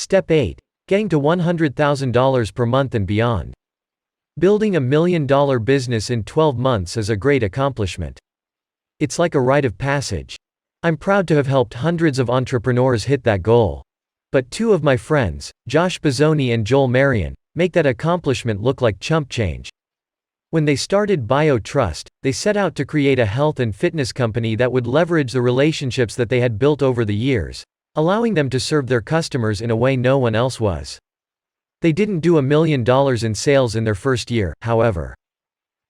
Step 8. Getting to $100,000 per month and beyond. Building $1 million business in 12 months is a great accomplishment. It's like a rite of passage. I'm proud to have helped hundreds of entrepreneurs hit that goal. But two of my friends, Josh Bazzoni and Joel Marion, make that accomplishment look like chump change. When they started BioTrust, they set out to create a health and fitness company that would leverage the relationships that they had built over the years, allowing them to serve their customers in a way no one else was. They didn't do $1 million in sales in their first year, however.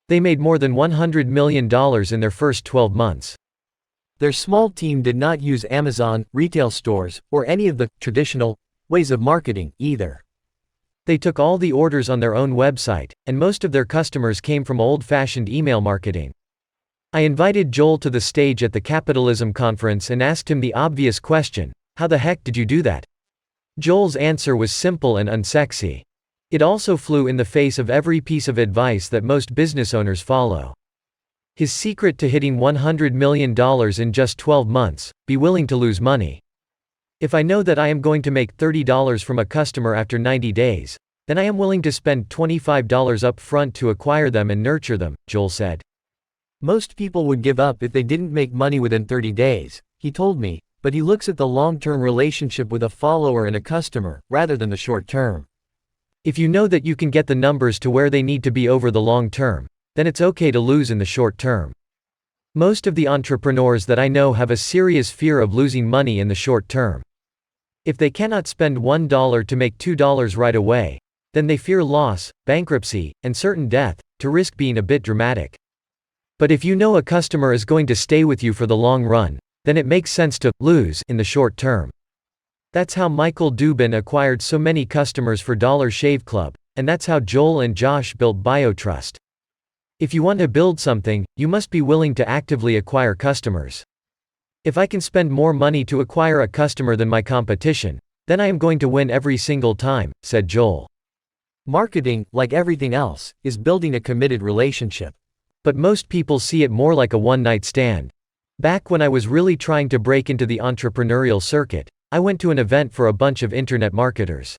They made more than $100 million in their first 12 months. Their small team did not use Amazon, retail stores, or any of the traditional ways of marketing either. They took all the orders on their own website, and most of their customers came from old-fashioned email marketing. I invited Joel to the stage at the Capitalism Conference and asked him the obvious question, how the heck did you do that? Joel's answer was simple and unsexy. It also flew in the face of every piece of advice that most business owners follow. His secret to hitting $100 million in just 12 months: be willing to lose money. If I know that I am going to make $30 from a customer after 90 days, then I am willing to spend $25 up front to acquire them and nurture them, Joel said. Most people would give up if they didn't make money within 30 days, he told me, but he looks at the long-term relationship with a follower and a customer, rather than the short term. If you know that you can get the numbers to where they need to be over the long term, then it's okay to lose in the short term. Most of the entrepreneurs that I know have a serious fear of losing money in the short term. If they cannot spend $1 to make $2 right away, then they fear loss, bankruptcy, and certain death, to risk being a bit dramatic. But if you know a customer is going to stay with you for the long run, then it makes sense to lose in the short term. That's how Michael Dubin acquired so many customers for Dollar Shave Club, and that's how Joel and Josh built BioTrust. If you want to build something, you must be willing to actively acquire customers. If I can spend more money to acquire a customer than my competition, then I am going to win every single time, said Joel. Marketing, like everything else, is building a committed relationship. But most people see it more like a one-night stand. Back when I was really trying to break into the entrepreneurial circuit, I went to an event for a bunch of internet marketers.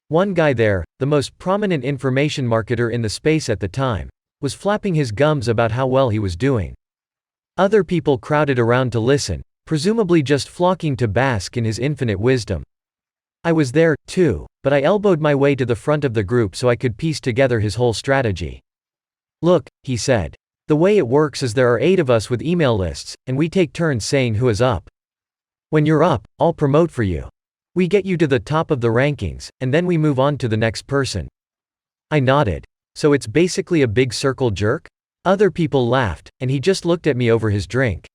One guy there, the most prominent information marketer in the space at the time, was flapping his gums about how well he was doing. Other people crowded around to listen, presumably just flocking to bask in his infinite wisdom. I was there, too, but I elbowed my way to the front of the group so I could piece together his whole strategy. Look, he said. The way it works is there are 8 of us with email lists, and we take turns saying who is up. When you're up, I'll promote for you. We get you to the top of the rankings, and then we move on to the next person. I nodded. So it's basically a big circle jerk? Other people laughed, and he just looked at me over his drink.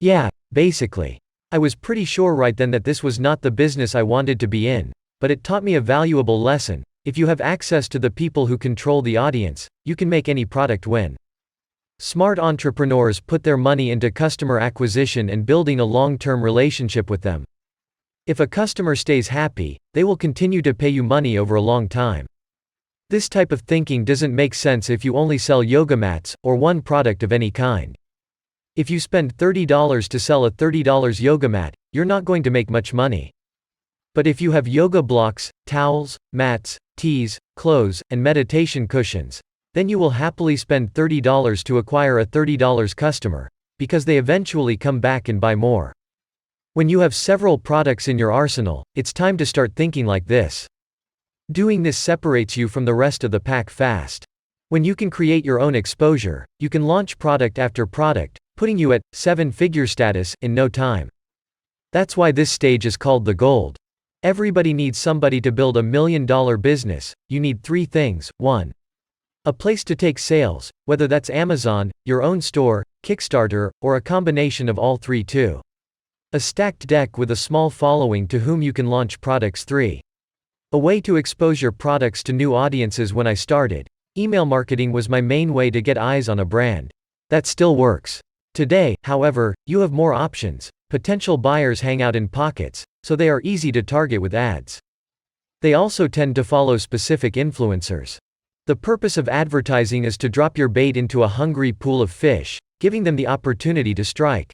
Yeah, basically. I was pretty sure right then that this was not the business I wanted to be in, but it taught me a valuable lesson. If you have access to the people who control the audience, you can make any product win. Smart entrepreneurs put their money into customer acquisition and building a long-term relationship with them. If a customer stays happy, they will continue to pay you money over a long time. This type of thinking doesn't make sense if you only sell yoga mats, or one product of any kind. If you spend $30 to sell a $30 yoga mat, you're not going to make much money. But if you have yoga blocks, towels, mats, teas, clothes, and meditation cushions, then you will happily spend $30 to acquire a $30 customer, because they eventually come back and buy more. When you have several products in your arsenal, it's time to start thinking like this. Doing this separates you from the rest of the pack fast. When you can create your own exposure, you can launch product after product, putting you at 7-figure status in no time. That's why this stage is called the gold. Everybody needs somebody to build $1 million business. You need 3 things. 1. A place to take sales, whether that's Amazon, your own store, Kickstarter, or a combination of all 3. 2. A stacked deck with a small following to whom you can launch products. 3. A way to expose your products to new audiences. When I started, email marketing was my main way to get eyes on a brand. That still works. Today, however, you have more options. Potential buyers hang out in pockets, so they are easy to target with ads. They also tend to follow specific influencers. The purpose of advertising is to drop your bait into a hungry pool of fish, giving them the opportunity to strike.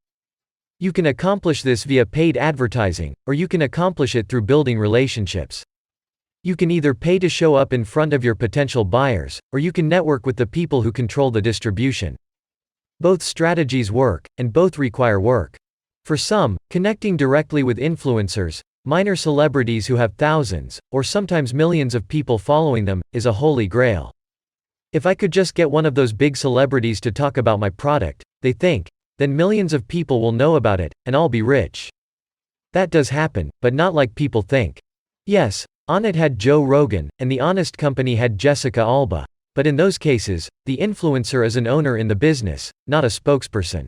You can accomplish this via paid advertising, or you can accomplish it through building relationships. You can either pay to show up in front of your potential buyers, or you can network with the people who control the distribution. Both strategies work, and both require work. For some, connecting directly with influencers, minor celebrities who have thousands, or sometimes millions of people following them, is a holy grail. If I could just get one of those big celebrities to talk about my product, they think, then millions of people will know about it, and I'll be rich. That does happen, but not like people think. Yes, Onnit had Joe Rogan, and The Honest Company had Jessica Alba. But in those cases, the influencer is an owner in the business, not a spokesperson.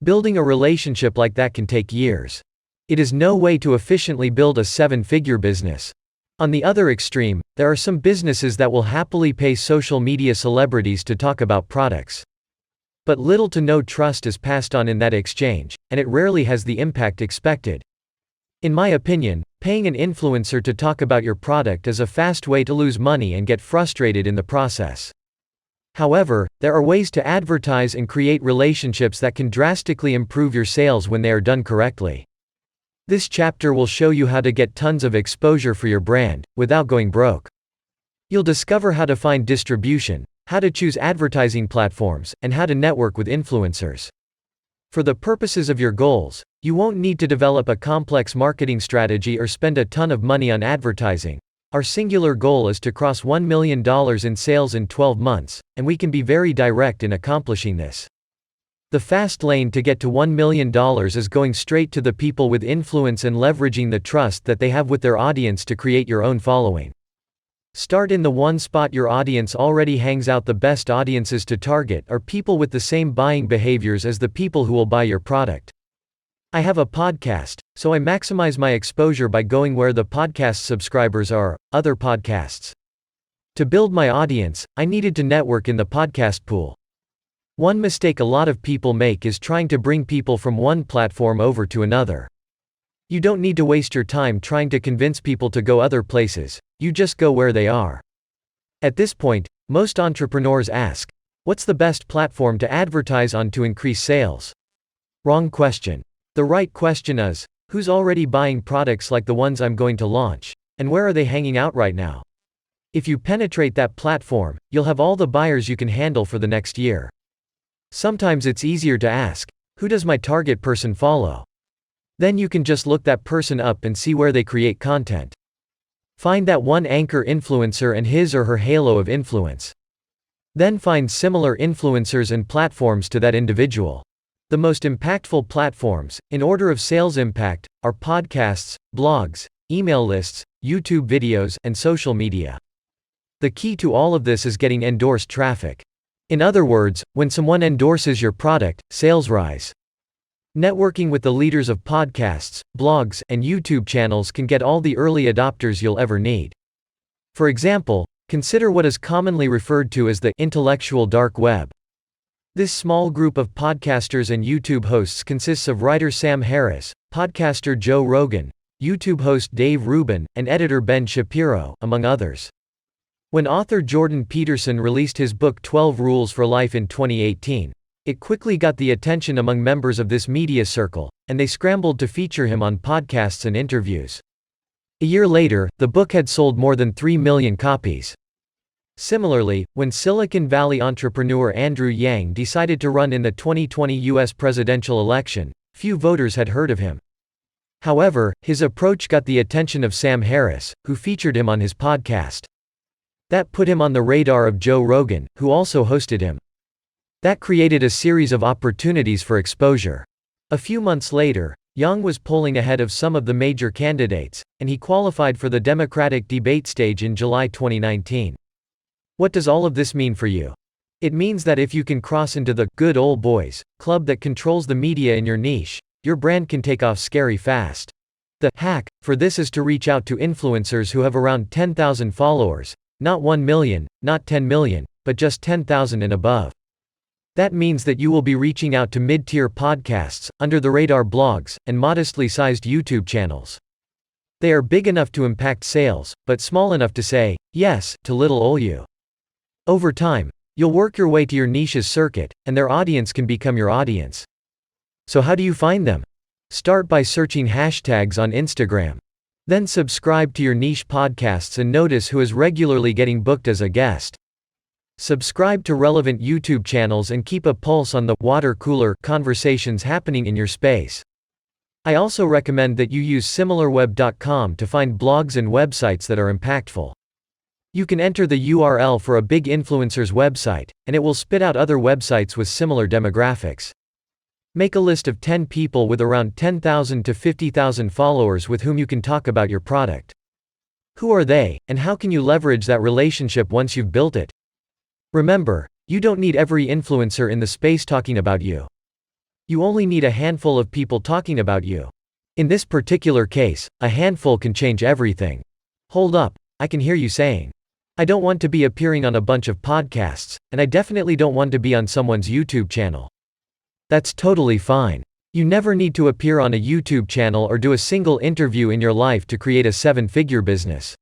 Building a relationship like that can take years. It is no way to efficiently build a 7-figure business. On the other extreme, there are some businesses that will happily pay social media celebrities to talk about products. But little to no trust is passed on in that exchange, and it rarely has the impact expected. In my opinion, paying an influencer to talk about your product is a fast way to lose money and get frustrated in the process. However, there are ways to advertise and create relationships that can drastically improve your sales when they are done correctly. This chapter will show you how to get tons of exposure for your brand, without going broke. You'll discover how to find distribution, how to choose advertising platforms, and how to network with influencers. For the purposes of your goals, you won't need to develop a complex marketing strategy or spend a ton of money on advertising. Our singular goal is to cross $1 million in sales in 12 months, and we can be very direct in accomplishing this. The fast lane to get to $1 million is going straight to the people with influence and leveraging the trust that they have with their audience to create your own following. Start in the one spot your audience already hangs out. The best audiences to target are people with the same buying behaviors as the people who will buy your product. I have a podcast, so I maximize my exposure by going where the podcast subscribers are, other podcasts. To build my audience, I needed to network in the podcast pool. One mistake a lot of people make is trying to bring people from one platform over to another. You don't need to waste your time trying to convince people to go other places, you just go where they are. At this point, most entrepreneurs ask, what's the best platform to advertise on to increase sales? Wrong question. The right question is, who's already buying products like the ones I'm going to launch, and where are they hanging out right now? If you penetrate that platform, you'll have all the buyers you can handle for the next year. Sometimes it's easier to ask, who does my target person follow? Then you can just look that person up and see where they create content. Find that one anchor influencer and his or her halo of influence. Then find similar influencers and platforms to that individual. The most impactful platforms, in order of sales impact, are podcasts, blogs, email lists, YouTube videos, and social media. The key to all of this is getting endorsed traffic. In other words, when someone endorses your product, sales rise. Networking with the leaders of podcasts, blogs, and YouTube channels can get all the early adopters you'll ever need. For example, consider what is commonly referred to as the intellectual dark web. This small group of podcasters and YouTube hosts consists of writer Sam Harris, podcaster Joe Rogan, YouTube host Dave Rubin, and editor Ben Shapiro, among others. When author Jordan Peterson released his book 12 Rules for Life in 2018, it quickly got the attention among members of this media circle, and they scrambled to feature him on podcasts and interviews. A year later, the book had sold more than 3 million copies. Similarly, when Silicon Valley entrepreneur Andrew Yang decided to run in the 2020 U.S. presidential election, few voters had heard of him. However, his approach got the attention of Sam Harris, who featured him on his podcast. That put him on the radar of Joe Rogan, who also hosted him. That created a series of opportunities for exposure. A few months later, Yang was polling ahead of some of the major candidates, and he qualified for the Democratic debate stage in July 2019. What does all of this mean for you? It means that if you can cross into the good old boys club that controls the media in your niche, your brand can take off scary fast. The hack for this is to reach out to influencers who have around 10,000 followers, not 1 million, not 10 million, but just 10,000 and above. That means that you will be reaching out to mid-tier podcasts, under-the-radar blogs, and modestly sized YouTube channels. They are big enough to impact sales, but small enough to say yes to little ol' you. Over time, you'll work your way to your niche's circuit, and their audience can become your audience. So how do you find them? Start by searching hashtags on Instagram. Then subscribe to your niche podcasts and notice who is regularly getting booked as a guest. Subscribe to relevant YouTube channels and keep a pulse on the water cooler conversations happening in your space. I also recommend that you use similarweb.com to find blogs and websites that are impactful. You can enter the URL for a big influencer's website, and it will spit out other websites with similar demographics. Make a list of 10 people with around 10,000 to 50,000 followers with whom you can talk about your product. Who are they, and how can you leverage that relationship once you've built it? Remember, you don't need every influencer in the space talking about you. You only need a handful of people talking about you. In this particular case, a handful can change everything. Hold up, I can hear you saying, I don't want to be appearing on a bunch of podcasts, and I definitely don't want to be on someone's YouTube channel. That's totally fine. You never need to appear on a YouTube channel or do a single interview in your life to create a 7-figure business.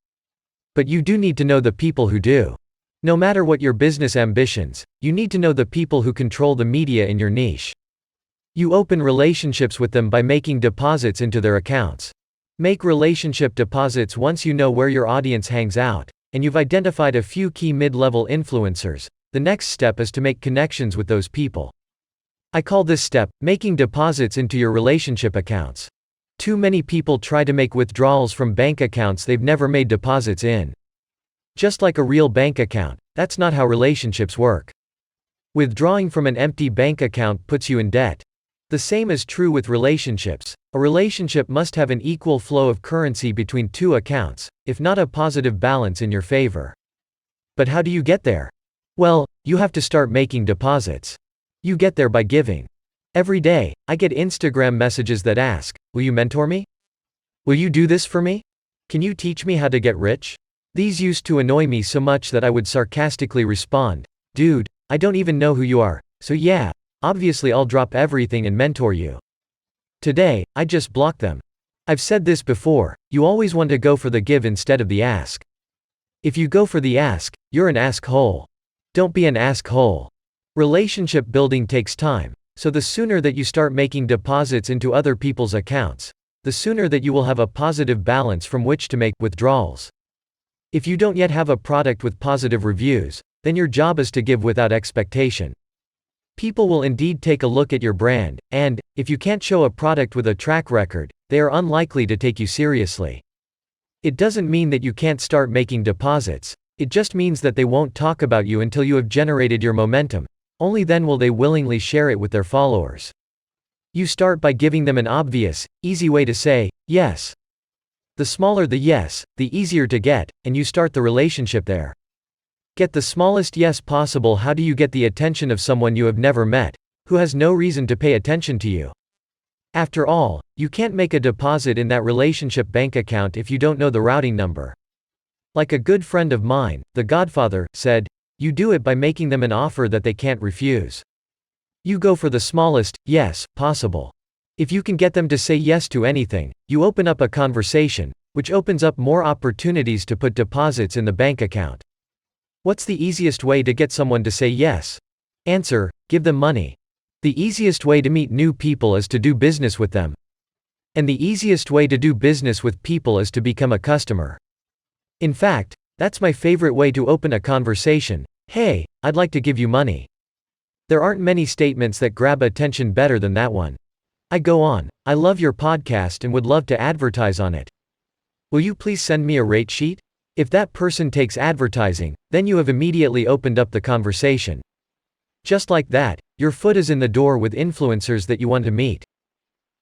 But you do need to know the people who do. No matter what your business ambitions, you need to know the people who control the media in your niche. You open relationships with them by making deposits into their accounts. Make relationship deposits once you know where your audience hangs out, and you've identified a few key mid-level influencers. The next step is to make connections with those people. I call this step, making deposits into your relationship accounts. Too many people try to make withdrawals from bank accounts they've never made deposits in. Just like a real bank account, that's not how relationships work. Withdrawing from an empty bank account puts you in debt. The same is true with relationships. A relationship must have an equal flow of currency between two accounts, if not a positive balance in your favor. But how do you get there? Well, you have to start making deposits. You get there by giving. Every day, I get Instagram messages that ask, will you mentor me? Will you do this for me? Can you teach me how to get rich? These used to annoy me so much that I would sarcastically respond, dude, I don't even know who you are, so yeah, obviously I'll drop everything and mentor you. Today, I just block them. I've said this before, you always want to go for the give instead of the ask. If you go for the ask, you're an ask-hole. Don't be an ask-hole. Relationship building takes time, so the sooner that you start making deposits into other people's accounts, the sooner that you will have a positive balance from which to make withdrawals. If you don't yet have a product with positive reviews, then your job is to give without expectation. People will indeed take a look at your brand, and, if you can't show a product with a track record, they are unlikely to take you seriously. It doesn't mean that you can't start making deposits, it just means that they won't talk about you until you have generated your momentum. Only then will they willingly share it with their followers. You start by giving them an obvious, easy way to say, yes. The smaller the yes, the easier to get, and you start the relationship there. Get the smallest yes possible. How do you get the attention of someone you have never met, who has no reason to pay attention to you? After all, you can't make a deposit in that relationship bank account if you don't know the routing number. Like a good friend of mine, The Godfather, said, you do it by making them an offer that they can't refuse. You go for the smallest yes possible. If you can get them to say yes to anything, you open up a conversation, which opens up more opportunities to put deposits in the bank account. What's the easiest way to get someone to say yes? Answer: give them money. The easiest way to meet new people is to do business with them. And the easiest way to do business with people is to become a customer. In fact, that's my favorite way to open a conversation. Hey, I'd like to give you money. There aren't many statements that grab attention better than that one. I go on, I love your podcast and would love to advertise on it. Will you please send me a rate sheet? If that person takes advertising, then you have immediately opened up the conversation. Just like that, your foot is in the door with influencers that you want to meet.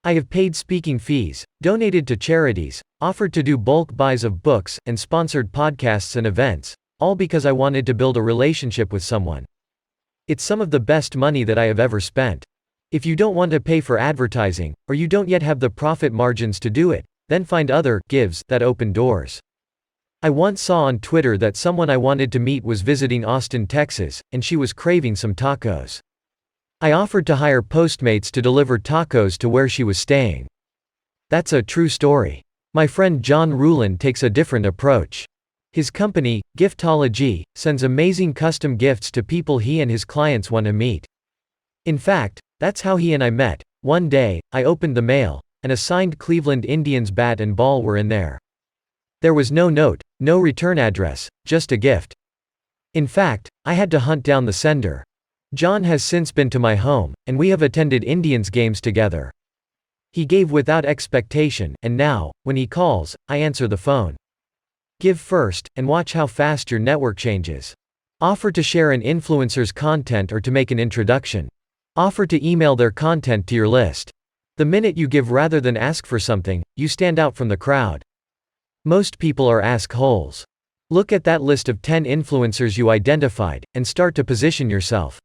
I have paid speaking fees, donated to charities, offered to do bulk buys of books, and sponsored podcasts and events, all because I wanted to build a relationship with someone. It's some of the best money that I have ever spent. If you don't want to pay for advertising, or you don't yet have the profit margins to do it, then find other gives that open doors. I once saw on Twitter that someone I wanted to meet was visiting Austin, Texas, and she was craving some tacos. I offered to hire Postmates to deliver tacos to where she was staying. That's a true story. My friend John Rulin takes a different approach. His company, Giftology, sends amazing custom gifts to people he and his clients want to meet. In fact, that's how he and I met. One day, I opened the mail, and a signed Cleveland Indians bat and ball were in there. There was no note, no return address, just a gift. In fact, I had to hunt down the sender. John has since been to my home, and we have attended Indians games together. He gave without expectation, and now, when he calls, I answer the phone. Give first, and watch how fast your network changes. Offer to share an influencer's content or to make an introduction. Offer to email their content to your list. The minute you give rather than ask for something, you stand out from the crowd. Most people are ask-holes. Look at that list of 10 influencers you identified, and start to position yourself.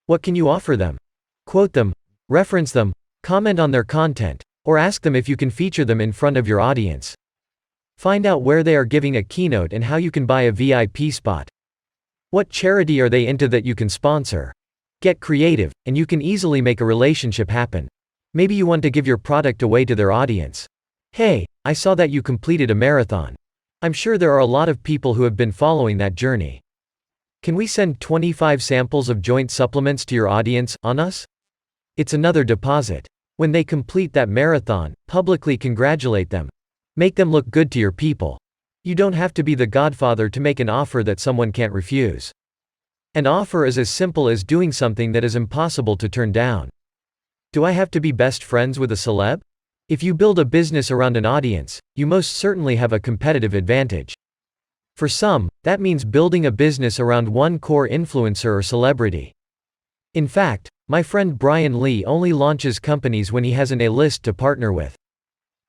What can you offer them? Quote them, reference them, comment on their content, or ask them if you can feature them in front of your audience. Find out where they are giving a keynote and how you can buy a VIP spot. What charity are they into that you can sponsor? Get creative, and you can easily make a relationship happen. Maybe you want to give your product away to their audience. Hey, I saw that you completed a marathon. I'm sure there are a lot of people who have been following that journey. Can we send 25 samples of joint supplements to your audience, on us? It's another deposit. When they complete that marathon, publicly congratulate them. Make them look good to your people. You don't have to be the godfather to make an offer that someone can't refuse. An offer is as simple as doing something that is impossible to turn down. Do I have to be best friends with a celeb? If you build a business around an audience, you most certainly have a competitive advantage. For some, that means building a business around one core influencer or celebrity. In fact, my friend Brian Lee only launches companies when he has an A-list to partner with.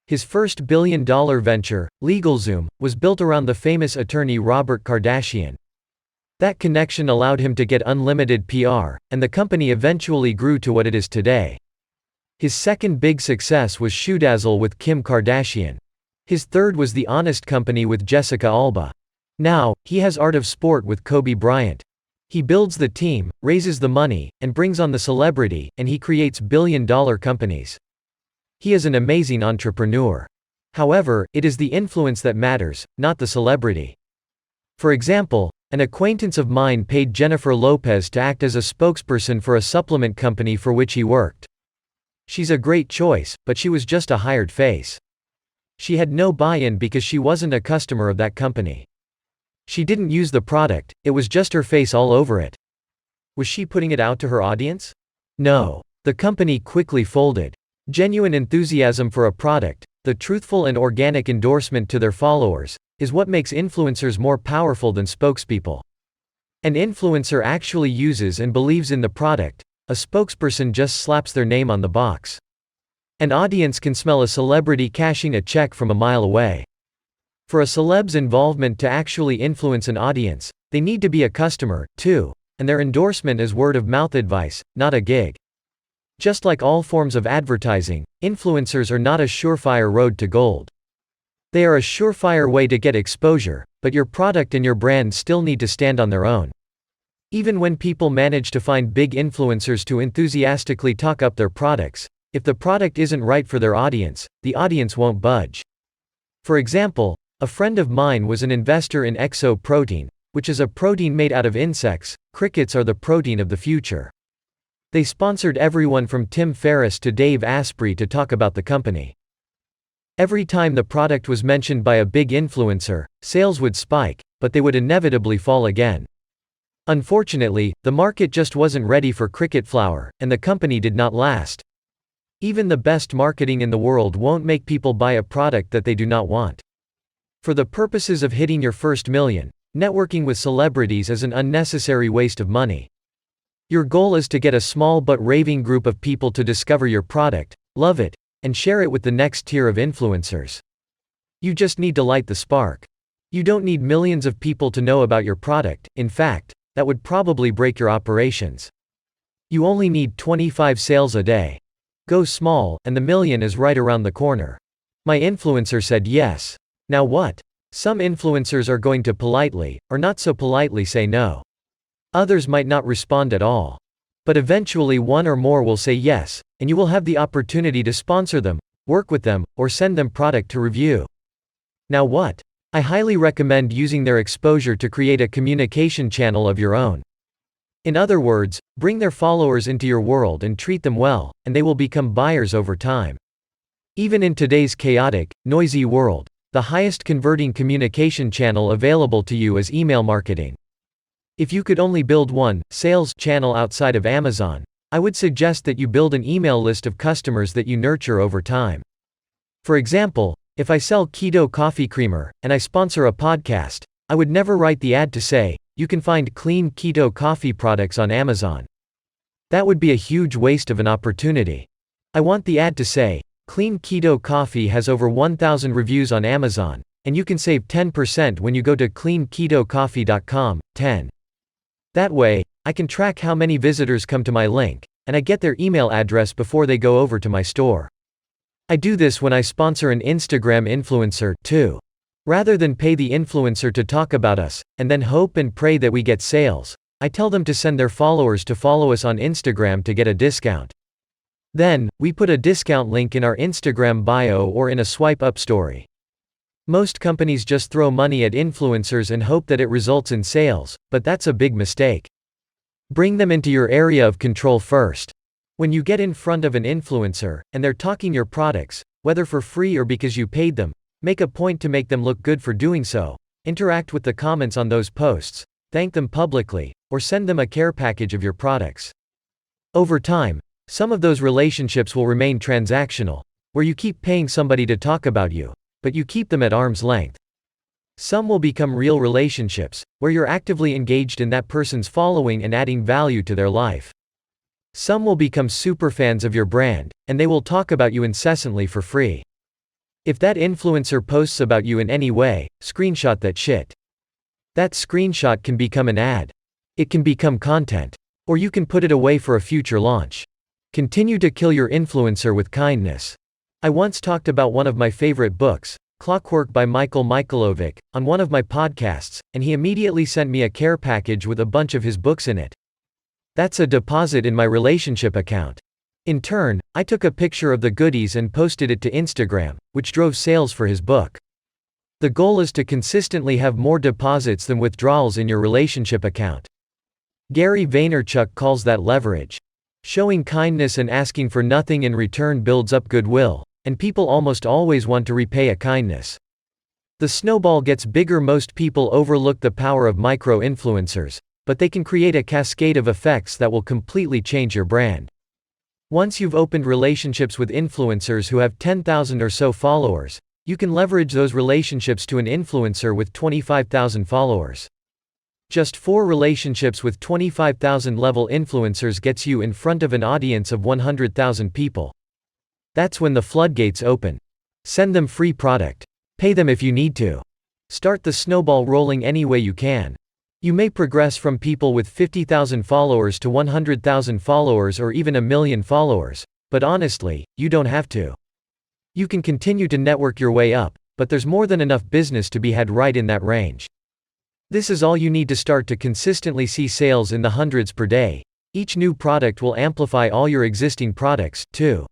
His first billion-dollar venture, LegalZoom, was built around the famous attorney Robert Kardashian. That connection allowed him to get unlimited PR, and the company eventually grew to what it is today. His second big success was ShoeDazzle with Kim Kardashian. His third was The Honest Company with Jessica Alba. Now, he has Art of Sport with Kobe Bryant. He builds the team, raises the money, and brings on the celebrity, and he creates billion-dollar companies. He is an amazing entrepreneur. However, it is the influence that matters, not the celebrity. For example, an acquaintance of mine paid Jennifer Lopez to act as a spokesperson for a supplement company for which he worked. She's a great choice, but she was just a hired face. She had no buy-in because she wasn't a customer of that company. She didn't use the product, it was just her face all over it. Was she putting it out to her audience? No. The company quickly folded. Genuine enthusiasm for a product, the truthful and organic endorsement to their followers, is what makes influencers more powerful than spokespeople. An influencer actually uses and believes in the product, a spokesperson just slaps their name on the box. An audience can smell a celebrity cashing a check from a mile away. For a celeb's involvement to actually influence an audience, they need to be a customer, too, and their endorsement is word-of-mouth advice, not a gig. Just like all forms of advertising, influencers are not a surefire road to gold. They are a surefire way to get exposure, but your product and your brand still need to stand on their own. Even when people manage to find big influencers to enthusiastically talk up their products, if the product isn't right for their audience, the audience won't budge. For example, a friend of mine was an investor in Exo Protein, which is a protein made out of insects. Crickets are the protein of the future. They sponsored everyone from Tim Ferriss to Dave Asprey to talk about the company. Every time the product was mentioned by a big influencer, sales would spike, but they would inevitably fall again. Unfortunately, the market just wasn't ready for cricket flour, and the company did not last. Even the best marketing in the world won't make people buy a product that they do not want. For the purposes of hitting your first million, networking with celebrities is an unnecessary waste of money. Your goal is to get a small but raving group of people to discover your product, love it, and share it with the next tier of influencers. You just need to light the spark. You don't need millions of people to know about your product. In fact, that would probably break your operations. You only need 25 sales a day. Go small, and the million is right around the corner. My influencer said yes. Now what? Some influencers are going to politely, or not so politely say no. Others might not respond at all. But eventually one or more will say yes, and you will have the opportunity to sponsor them, work with them, or send them product to review. Now what? I highly recommend using their exposure to create a communication channel of your own. In other words, Bring their followers into your world and treat them well, and they will become buyers over time. Even in today's chaotic, noisy world, the highest converting communication channel available to you is email marketing. If you could only build one sales channel outside of Amazon, I would suggest that you build an email list of customers that you nurture over time. For example, if I sell keto coffee creamer, and I sponsor a podcast, I would never write the ad to say, "You can find clean keto coffee products on Amazon." That would be a huge waste of an opportunity. I want the ad to say, "Clean keto coffee has over 1,000 reviews on Amazon, and you can save 10% when you go to cleanketocoffee.com, 10. That way, I can track how many visitors come to my link, and I get their email address before they go over to my store. I do this when I sponsor an Instagram influencer, too. Rather than pay the influencer to talk about us, and then hope and pray that we get sales, I tell them to send their followers to follow us on Instagram to get a discount. Then, we put a discount link in our Instagram bio or in a swipe-up story. Most companies just throw money at influencers and hope that it results in sales, but that's a big mistake. Bring them into your area of control first. When you get in front of an influencer, and they're talking your products, whether for free or because you paid them, make a point to make them look good for doing so, interact with the comments on those posts, thank them publicly, or send them a care package of your products. Over time, some of those relationships will remain transactional, where you keep paying somebody to talk about you, but you keep them at arm's length. Some will become real relationships, where you're actively engaged in that person's following and adding value to their life. Some will become superfans of your brand, and they will talk about you incessantly for free. If that influencer posts about you in any way, screenshot that shit. That screenshot can become an ad. It can become content. Or you can put it away for a future launch. Continue to kill your influencer with kindness. I once talked about one of my favorite books, Clockwork by Michael Michalovic, on one of my podcasts, and he immediately sent me a care package with a bunch of his books in it. That's a deposit in my relationship account. In turn, I took a picture of the goodies and posted it to Instagram, which drove sales for his book. The goal is to consistently have more deposits than withdrawals in your relationship account. Gary Vaynerchuk calls that leverage. Showing kindness and asking for nothing in return builds up goodwill, and people almost always want to repay a kindness. The snowball gets bigger. Most people overlook the power of micro-influencers, but they can create a cascade of effects that will completely change your brand. Once you've opened relationships with influencers who have 10,000 or so followers, you can leverage those relationships to an influencer with 25,000 followers. Just 4 relationships with 25,000 level influencers gets you in front of an audience of 100,000 people. That's when the floodgates open. Send them free product. Pay them if you need to. Start the snowball rolling any way you can. You may progress from people with 50,000 followers to 100,000 followers or even 1 million followers, but honestly, you don't have to. You can continue to network your way up, but there's more than enough business to be had right in that range. This is all you need to start to consistently see sales in the hundreds per day. Each new product will amplify all your existing products, too.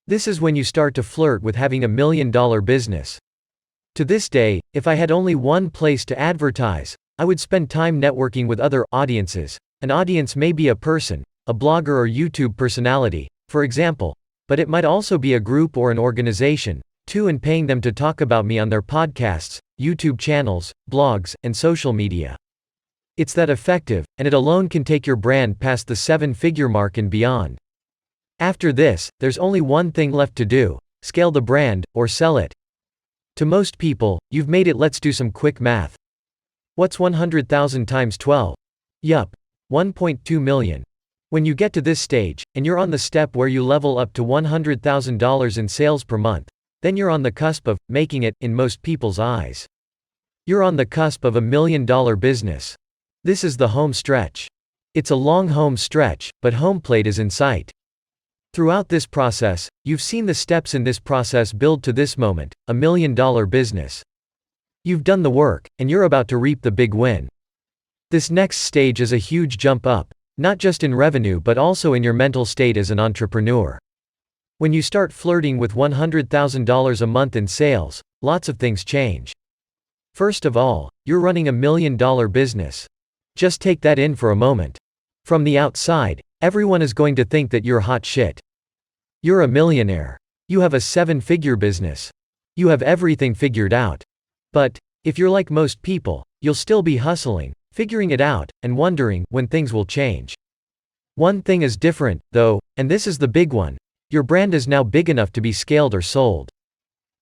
This is when you start to flirt with having $1 million business. To this day, if I had only one place to advertise, I would spend time networking with other audiences. An audience may be a person, a blogger or YouTube personality, for example, but it might also be a group or an organization, too, and paying them to talk about me on their podcasts, YouTube channels, blogs, and social media. It's that effective, and it alone can take your brand past the 7-figure mark and beyond. After this, there's only one thing left to do: scale the brand, or sell it. To most people, you've made it. Let's do some quick math. What's 100,000 times 12? Yup. 1.2 million. When you get to this stage, and you're on the step where you level up to $100,000 in sales per month, then you're on the cusp of making it, in most people's eyes. You're on the cusp of $1 million business. This is the home stretch. It's a long home stretch, but home plate is in sight. Throughout this process, you've seen the steps in this process build to this moment, $1 million business. You've done the work, and you're about to reap the big win. This next stage is a huge jump up, not just in revenue but also in your mental state as an entrepreneur. When you start flirting with $100,000 a month in sales, lots of things change. First of all, you're running $1 million business. Just take that in for a moment. From the outside, everyone is going to think that you're hot shit. You're a millionaire. You have a 7-figure business. You have everything figured out. But, if you're like most people, you'll still be hustling, figuring it out, and wondering when things will change. One thing is different, though, and this is the big one. Your brand is now big enough to be scaled or sold.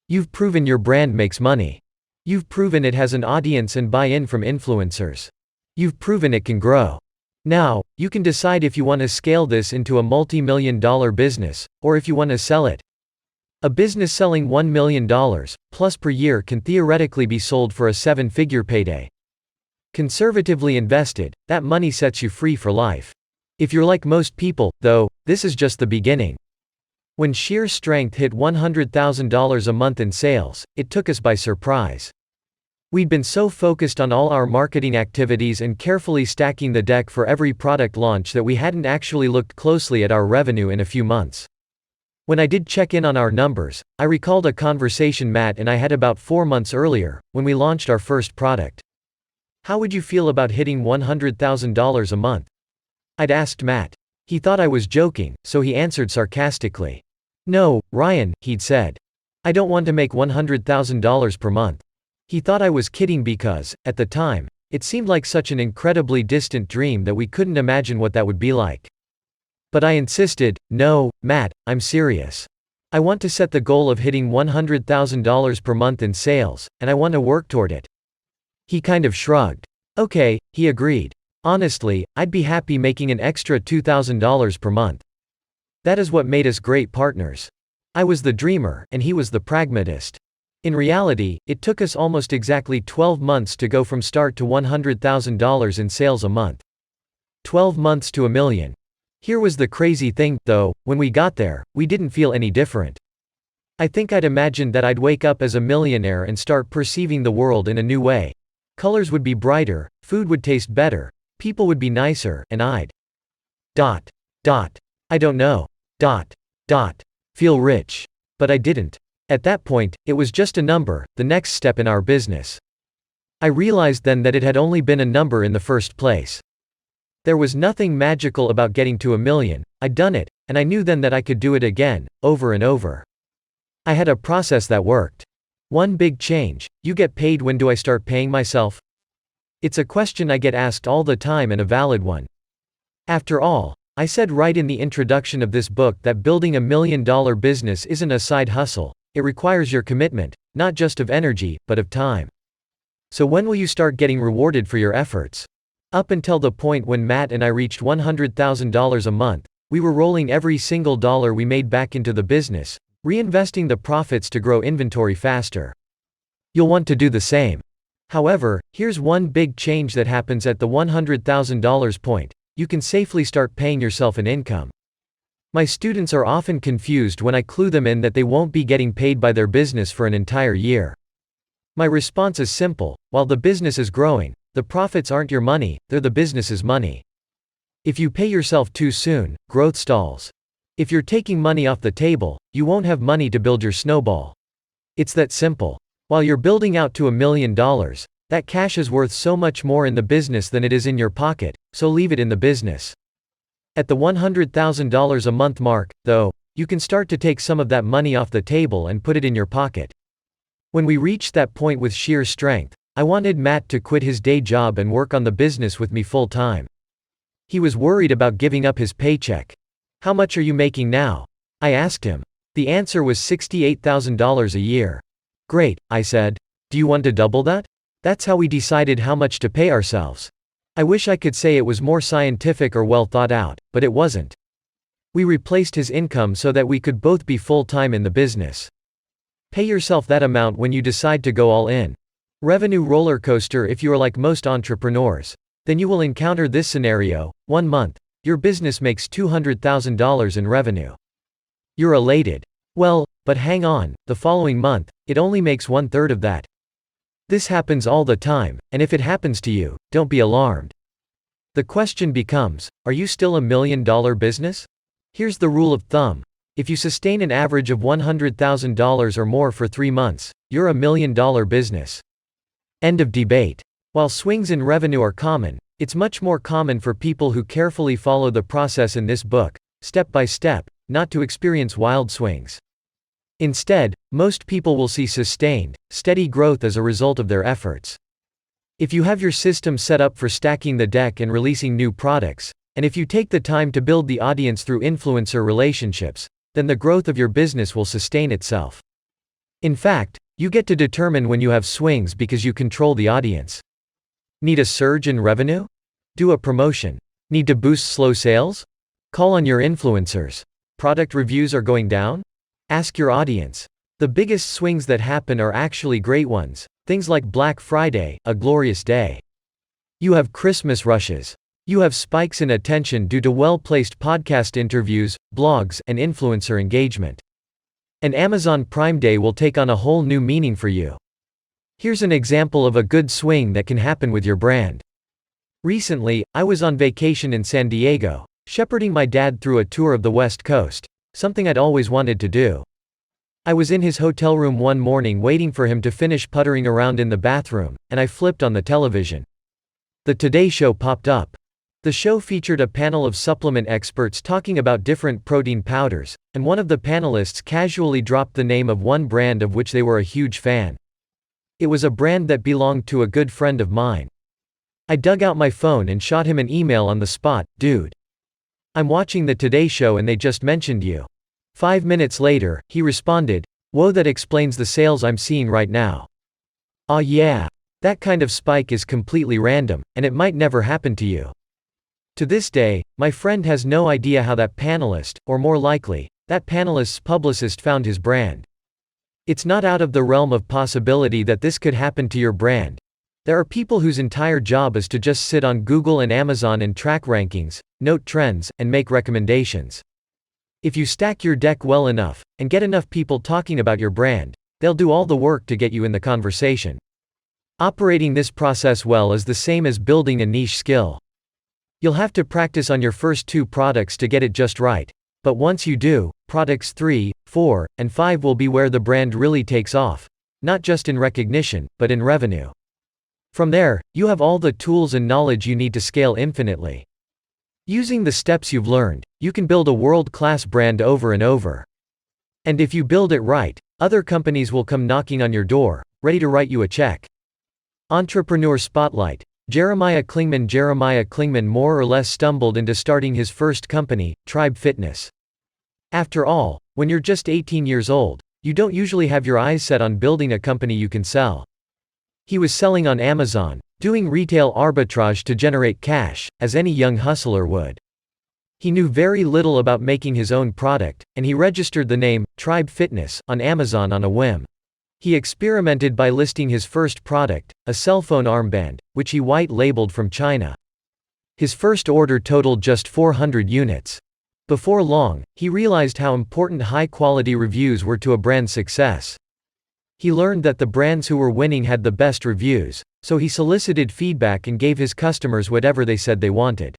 You've proven your brand makes money. You've proven it has an audience and buy-in from influencers. You've proven it can grow. Now, you can decide if you want to scale this into a multi-million-dollar business, or if you want to sell it. A business selling $1 million plus per year can theoretically be sold for a 7-figure payday. Conservatively invested, that money sets you free for life. If you're like most people, though, this is just the beginning. When Sheer Strength hit $100,000 a month in sales, it took us by surprise. We'd been so focused on all our marketing activities and carefully stacking the deck for every product launch that we hadn't actually looked closely at our revenue in a few months. When I did check in on our numbers, I recalled a conversation Matt and I had about 4 months earlier, when we launched our first product. How would you feel about hitting $100,000 a month? I'd asked Matt. He thought I was joking, so he answered sarcastically. No, Ryan, he'd said. I don't want to make $100,000 per month. He thought I was kidding because, at the time, it seemed like such an incredibly distant dream that we couldn't imagine what that would be like. But I insisted, no, Matt, I'm serious. I want to set the goal of hitting $100,000 per month in sales, and I want to work toward it. He kind of shrugged. Okay, he agreed. Honestly, I'd be happy making an extra $2,000 per month. That is what made us great partners. I was the dreamer, and he was the pragmatist. In reality, it took us almost exactly 12 months to go from start to $100,000 in sales a month. 12 months to $1 million. Here was the crazy thing, though, when we got there, we didn't feel any different. I think I'd imagined that I'd wake up as a millionaire and start perceiving the world in a new way. Colors would be brighter, food would taste better, people would be nicer, and I'd I don't know, feel rich. But I didn't. At that point, it was just a number, the next step in our business. I realized then that it had only been a number in the first place. There was nothing magical about getting to $1 million, I'd done it, and I knew then that I could do it again, over and over. I had a process that worked. One big change: you get paid. When do I start paying myself? It's a question I get asked all the time and a valid one. After all, I said right in the introduction of this book that building $1 million business isn't a side hustle, it requires your commitment, not just of energy, but of time. So when will you start getting rewarded for your efforts? Up until the point when Matt and I reached $100,000 a month, we were rolling every single dollar we made back into the business, reinvesting the profits to grow inventory faster. You'll want to do the same. However, here's one big change that happens at the $100,000 point: you can safely start paying yourself an income. My students are often confused when I clue them in that they won't be getting paid by their business for an entire year. My response is simple: while the business is growing, the profits aren't your money, they're the business's money. If you pay yourself too soon, growth stalls. If you're taking money off the table, you won't have money to build your snowball. It's that simple. While you're building out to $1 million, that cash is worth so much more in the business than it is in your pocket, so leave it in the business. At the $100,000 a month mark, though, you can start to take some of that money off the table and put it in your pocket. When we reached that point with Sheer Strength, I wanted Matt to quit his day job and work on the business with me full time. He was worried about giving up his paycheck. How much are you making now? I asked him. The answer was $68,000 a year. Great, I said. Do you want to double that? That's how we decided how much to pay ourselves. I wish I could say it was more scientific or well thought out, but it wasn't. We replaced his income so that we could both be full-time in the business. Pay yourself that amount when you decide to go all in. Revenue roller coaster. If you are like most entrepreneurs, then you will encounter this scenario: 1 month, your business makes $200,000 in revenue. You're elated. Well, but hang on, the following month, it only makes 1/3 of that. This happens all the time, and if it happens to you, don't be alarmed. The question becomes, are you still $1 million business? Here's the rule of thumb. If you sustain an average of $100,000 or more for 3 months, you're $1 million business. End of debate. While swings in revenue are common, It's much more common for people who carefully follow the process in this book, step by step, not to experience wild swings. Instead, most people will see sustained, steady growth as a result of their efforts. If you have your system set up for stacking the deck and releasing new products, and if you take the time to build the audience through influencer relationships, then the growth of your business will sustain itself. In fact, you get to determine when you have swings because you control the audience. Need a surge in revenue? Do a promotion. Need to boost slow sales? Call on your influencers. Product reviews are going down? Ask your audience. The biggest swings that happen are actually great ones, things like Black Friday, a glorious day. You have Christmas rushes. You have spikes in attention due to well-placed podcast interviews, blogs, and influencer engagement. An Amazon Prime Day will take on a whole new meaning for you. Here's an example of a good swing that can happen with your brand. Recently, I was on vacation in San Diego, shepherding my dad through a tour of the West Coast, something I'd always wanted to do. I was in his hotel room one morning waiting for him to finish puttering around in the bathroom, and I flipped on the television. The Today Show popped up. The show featured a panel of supplement experts talking about different protein powders, and one of the panelists casually dropped the name of one brand of which they were a huge fan. It was a brand that belonged to a good friend of mine. I dug out my phone and shot him an email on the spot, "Dude, I'm watching the Today Show and they just mentioned you." 5 minutes later, he responded, "Whoa, that explains the sales I'm seeing right now." Aw yeah. That kind of spike is completely random, and it might never happen to you. To this day, my friend has no idea how that panelist, or more likely, that panelist's publicist found his brand. It's not out of the realm of possibility that this could happen to your brand. There are people whose entire job is to just sit on Google and Amazon and track rankings, note trends, and make recommendations. If you stack your deck well enough, and get enough people talking about your brand, they'll do all the work to get you in the conversation. Operating this process well is the same as building a niche skill. You'll have to practice on your first 2 products to get it just right, but once you do, products 3, 4, and 5 will be where the brand really takes off, not just in recognition, but in revenue. From there, you have all the tools and knowledge you need to scale infinitely. Using the steps you've learned, you can build a world-class brand over and over. And if you build it right, other companies will come knocking on your door, ready to write you a check. Entrepreneur Spotlight. Jeremiah Klingman more or less stumbled into starting his first company, Tribe Fitness. After all, when you're just 18 years old, you don't usually have your eyes set on building a company you can sell. He was selling on Amazon, doing retail arbitrage to generate cash, as any young hustler would. He knew very little about making his own product, and he registered the name, Tribe Fitness, on Amazon on a whim. He experimented by listing his first product, a cell phone armband, which he white-labeled from China. His first order totaled just 400 units. Before long, he realized how important high-quality reviews were to a brand's success. He learned that the brands who were winning had the best reviews, so he solicited feedback and gave his customers whatever they said they wanted.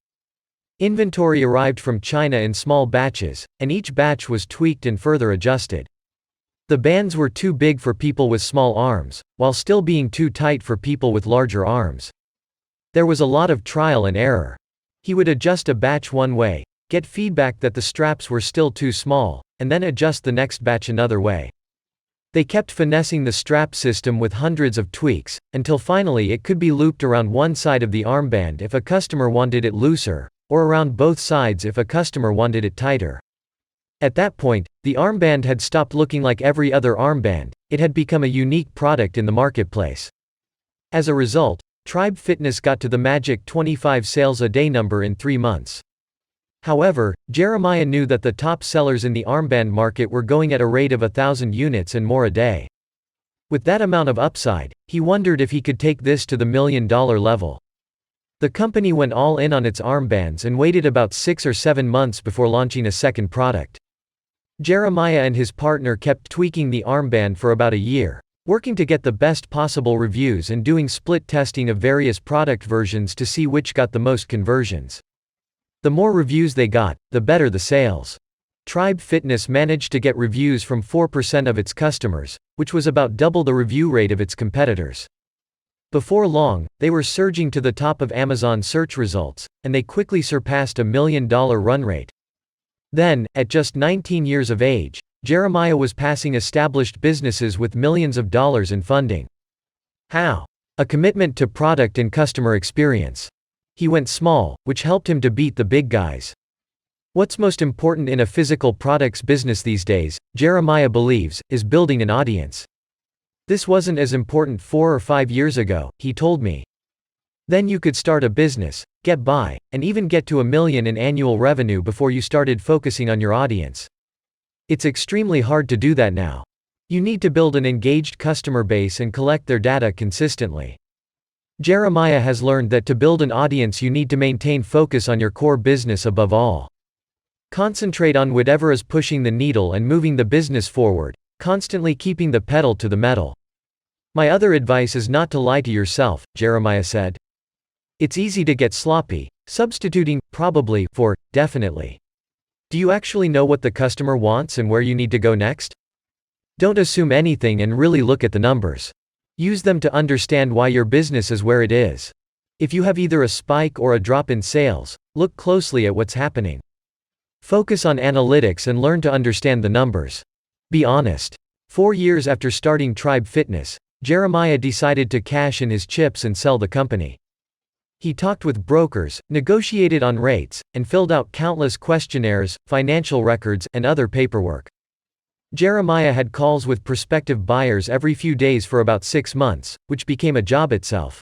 Inventory arrived from China in small batches, and each batch was tweaked and further adjusted. The bands were too big for people with small arms, while still being too tight for people with larger arms. There was a lot of trial and error. He would adjust a batch one way, get feedback that the straps were still too small, and then adjust the next batch another way. They kept finessing the strap system with hundreds of tweaks, until finally it could be looped around one side of the armband if a customer wanted it looser, or around both sides if a customer wanted it tighter. At that point, the armband had stopped looking like every other armband, it had become a unique product in the marketplace. As a result, Tribe Fitness got to the magic 25 sales a day number in 3 months. However, Jeremiah knew that the top sellers in the armband market were going at a rate of 1,000 units and more a day. With that amount of upside, he wondered if he could take this to the $1 million level. The company went all in on its armbands and waited about 6 or 7 months before launching a second product. Jeremiah and his partner kept tweaking the armband for about a year, working to get the best possible reviews and doing split testing of various product versions to see which got the most conversions. The more reviews they got, the better the sales. Tribe Fitness managed to get reviews from 4% of its customers, which was about double the review rate of its competitors. Before long, they were surging to the top of Amazon search results, and they quickly surpassed $1 million run rate. Then, at just 19 years of age, Jeremiah was passing established businesses with millions of dollars in funding. How? A commitment to product and customer experience. He went small, which helped him to beat the big guys. What's most important in a physical products business these days, Jeremiah believes, is building an audience. This wasn't as important 4 or 5 years ago, he told me. Then you could start a business, get by, and even get to $1 million in annual revenue before you started focusing on your audience. It's extremely hard to do that now. You need to build an engaged customer base and collect their data consistently. Jeremiah has learned that to build an audience you need to maintain focus on your core business above all. Concentrate on whatever is pushing the needle and moving the business forward, constantly keeping the pedal to the metal. My other advice is not to lie to yourself, Jeremiah said. It's easy to get sloppy, substituting probably for definitely. Do you actually know what the customer wants and where you need to go next? Don't assume anything and really look at the numbers. Use them to understand why your business is where it is. If you have either a spike or a drop in sales, look closely at what's happening. Focus on analytics and learn to understand the numbers. Be honest. 4 years after starting Tribe Fitness, Jeremiah decided to cash in his chips and sell the company. He talked with brokers, negotiated on rates, and filled out countless questionnaires, financial records, and other paperwork. Jeremiah had calls with prospective buyers every few days for about 6 months, which became a job itself.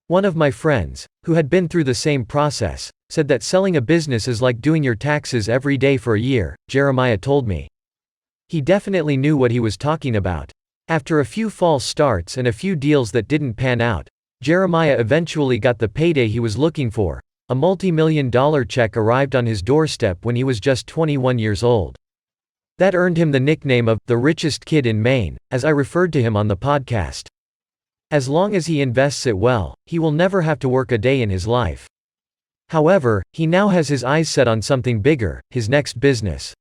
One of my friends, who had been through the same process, said that selling a business is like doing your taxes every day for a year, Jeremiah told me. He definitely knew what he was talking about. After a few false starts and a few deals that didn't pan out, Jeremiah eventually got the payday he was looking for. A multi-million-dollar check arrived on his doorstep when he was just 21 years old. That earned him the nickname of the richest kid in Maine, as I referred to him on the podcast. As long as he invests it well, he will never have to work a day in his life. However, he now has his eyes set on something bigger, his next business.